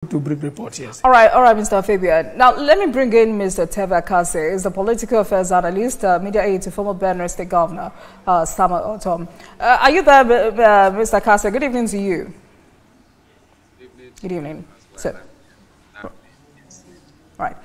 to bring report, yes. All right, Mr. Fabian. Now, let me bring in Mr. Akase. He's the political affairs analyst, media aide to former Benue State Governor Ortom. Are you there, Mr. Akase? Good evening to you. Good evening. So, right.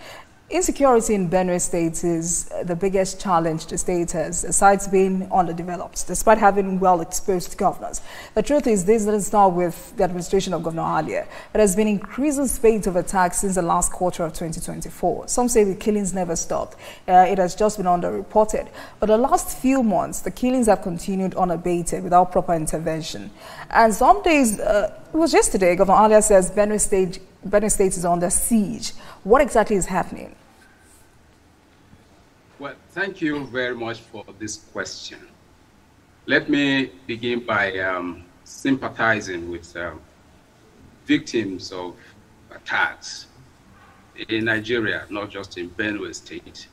Insecurity in Benue State is the biggest challenge the state has, aside being underdeveloped, despite having well-exposed governors. The truth is, this is not with the administration of Governor Aide. There has been increasing spate of attacks since the last quarter of 2024. Some say the killings never stopped. It has just been underreported. But the last few months, the killings have continued unabated without proper intervention. And some days, it was yesterday, Governor Aide says Benue State is under siege. What exactly is happening? Well, thank you very much for this question. Let me begin by sympathizing with victims of attacks in Nigeria, not just in Benue State.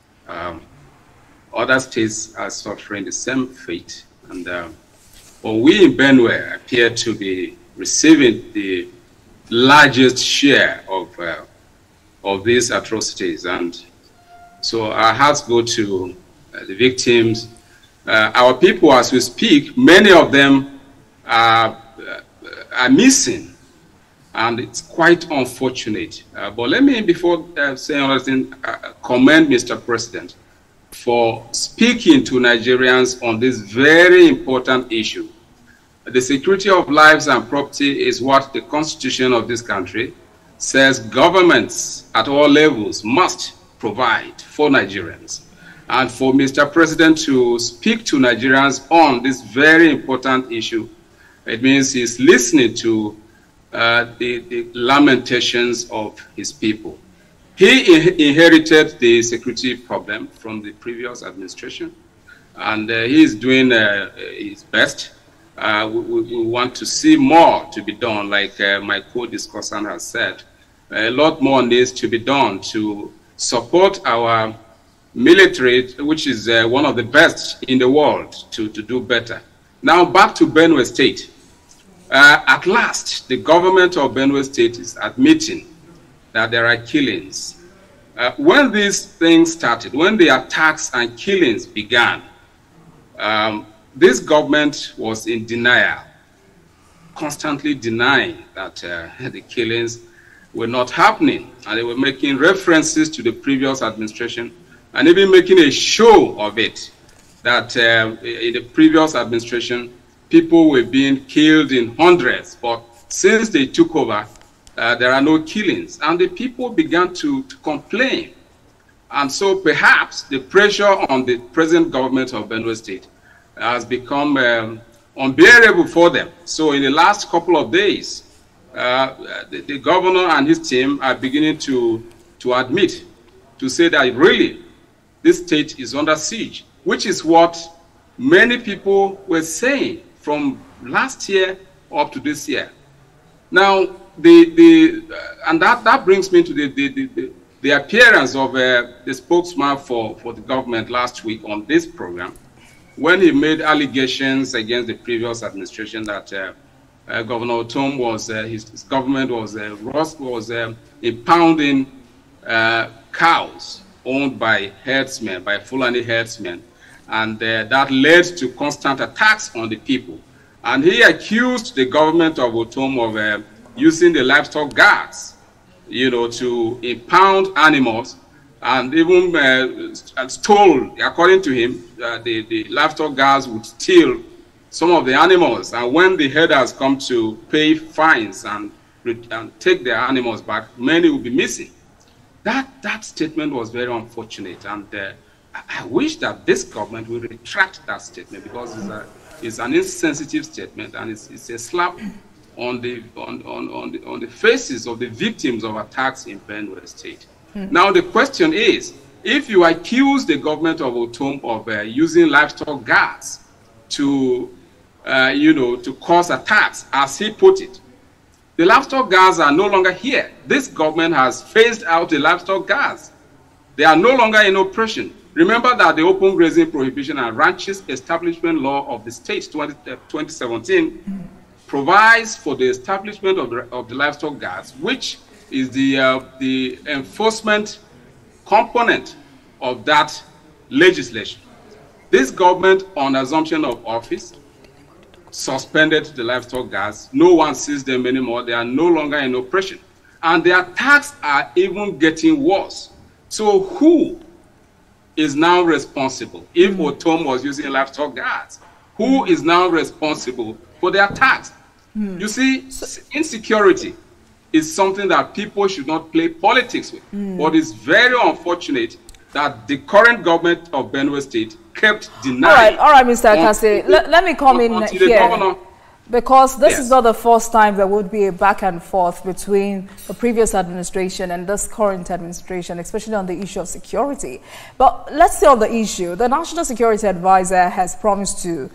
Other states are suffering the same fate, and but we in Benue appear to be receiving the largest share of these atrocities, and so our hearts go to the victims. Our people, as we speak, many of them are missing, and it's quite unfortunate. But let me, before saying anything, commend Mr. President for speaking to Nigerians on this very important issue. The security of lives and property is what the Constitution of this country says governments at all levels must provide for Nigerians. And for Mr. President to speak to Nigerians on this very important issue, it means he's listening to the lamentations of his people. He inherited the security problem from the previous administration, and he is doing his best. We want to see more to be done, like my co-discussant has said. A lot more needs to be done to support our military, which is one of the best in the world, to do better. Now back to Benue State. At last, the government of Benue State is admitting that there are killings. When these things started, when the attacks and killings began, this government was in denial, constantly denying that the killings were not happening. And they were making references to the previous administration and even making a show of it, that in the previous administration, people were being killed in hundreds. But since they took over, there are no killings. And the people began to complain. And so perhaps the pressure on the present government of Benue State has become unbearable for them. So in the last couple of days, the governor and his team are beginning to admit, to say that really this state is under siege, which is what many people were saying from last year up to this year. Now, and that brings me to the appearance of the spokesman for the government last week on this program, when he made allegations against the previous administration that Governor Ortom was, his government was impounding cows owned by herdsmen, by Fulani herdsmen, and that led to constant attacks on the people. And he accused the government of Ortom of using the livestock guards, to impound animals, and even stole, according to him, the livestock guards would steal some of the animals, and when the herders come to pay fines and take their animals back, many will be missing. That statement was very unfortunate, and I wish that this government will retract that statement, because it's an insensitive statement, and it's a slap on the faces of the victims of attacks in Benue State. Now the question is, if you accuse the government of Ortom of using livestock guards to cause attacks, as he put it, the livestock guards are no longer here. This government has phased out the livestock guards. They are no longer in operation. Remember that the Open Grazing Prohibition and Ranches Establishment Law of the state 2017 provides for the establishment of the livestock guards, which is the enforcement component of that legislation. This government, on assumption of office, suspended the livestock gas. No one sees them anymore. They are no longer in operation. And their attacks are even getting worse. So who is now responsible? If Ortom was using livestock gas, who is now responsible for the attacks? You see, insecurity is something that people should not play politics with. But it's very unfortunate that the current government of Benue State kept denying. All right, Mr. Akase, let me come in here. Because this is not the first time there would be a back and forth between the previous administration and this current administration, especially on the issue of security. But let's stay on the issue. The National Security Advisor has promised to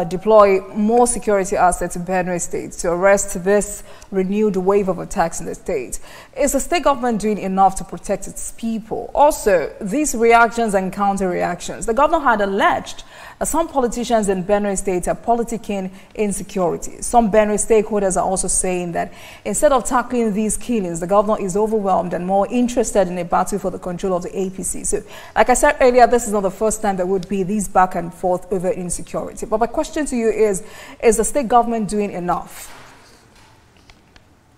deploy more security assets in Benue State to arrest this renewed wave of attacks in the state. Is the state government doing enough to protect its people? Also, these reactions and counter-reactions. The governor had alleged that some politicians in Benue State are politicking insecurity. Some Benue stakeholders are also saying that instead of tackling these killings, the governor is overwhelmed and more interested in a battle for the control of the APC. So, like I said earlier, this is not the first time there would be these back and forth over insecurity. But my question to you is the state government doing enough?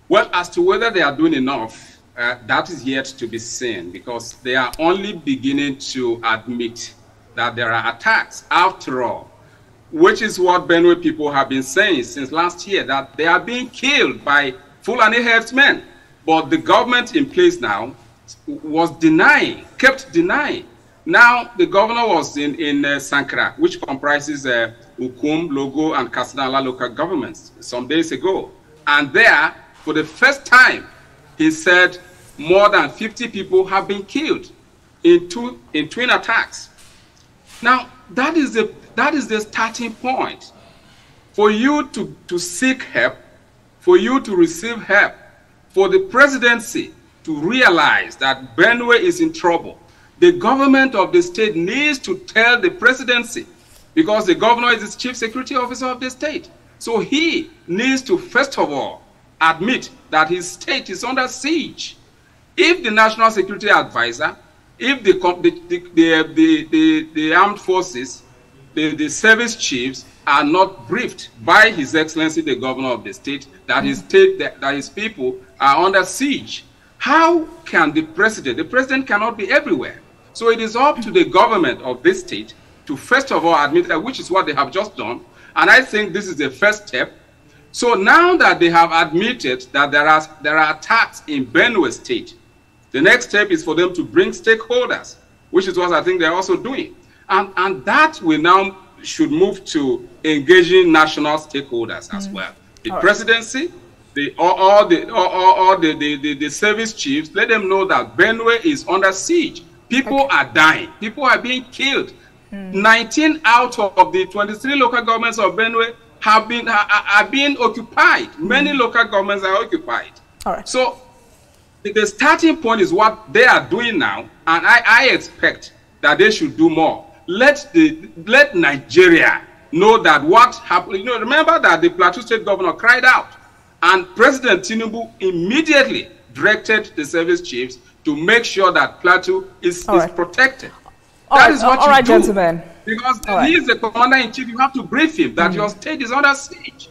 Well, as to whether they are doing enough, that is yet to be seen, because they are only beginning to admit that there are attacks after all, which is what Benue people have been saying since last year, that they are being killed by Fulani herdsmen. But the government in place now was denying, kept denying. Now, the governor was in Sankara, which comprises Ukum, Logo, and Kasanala local governments some days ago. And there, for the first time, he said more than 50 people have been killed in twin attacks. Now, that is the starting point. For you to seek help, for you to receive help, for the presidency to realize that Benue is in trouble, the government of the state needs to tell the presidency, because the governor is the chief security officer of the state. So he needs to, first of all, admit that his state is under siege. If the National Security Advisor, if the armed forces, the service chiefs are not briefed by His Excellency the Governor of the state that his people are under siege, how can the president cannot be everywhere. So it is up to the government of this state to first of all admit that, which is what they have just done. And I think this is the first step. So now that they have admitted that there are attacks in Benue State, the next step is for them to bring stakeholders, which is what I think they're also doing. And that we now should move to engaging national stakeholders as well. The presidency, all the service chiefs, let them know that Benue is under siege. People are dying. People are being killed. 19 out of the 23 local governments of Benue are being occupied. Many local governments are occupied. So the starting point is what they are doing now, and I expect that they should do more. Let Nigeria know that what happened. You know, remember that the Plateau State governor cried out, and President Tinubu immediately directed the service chiefs to make sure that Plateau is protected. That is what you do. Gentlemen. Because he is the commander-in-chief, you have to brief him that your state is under siege.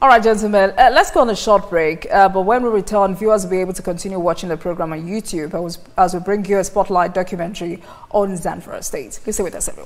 All right, gentlemen, let's go on a short break. But when we return, viewers will be able to continue watching the program on YouTube as we bring you a spotlight documentary on Zamfara State. Please stay with us, everyone.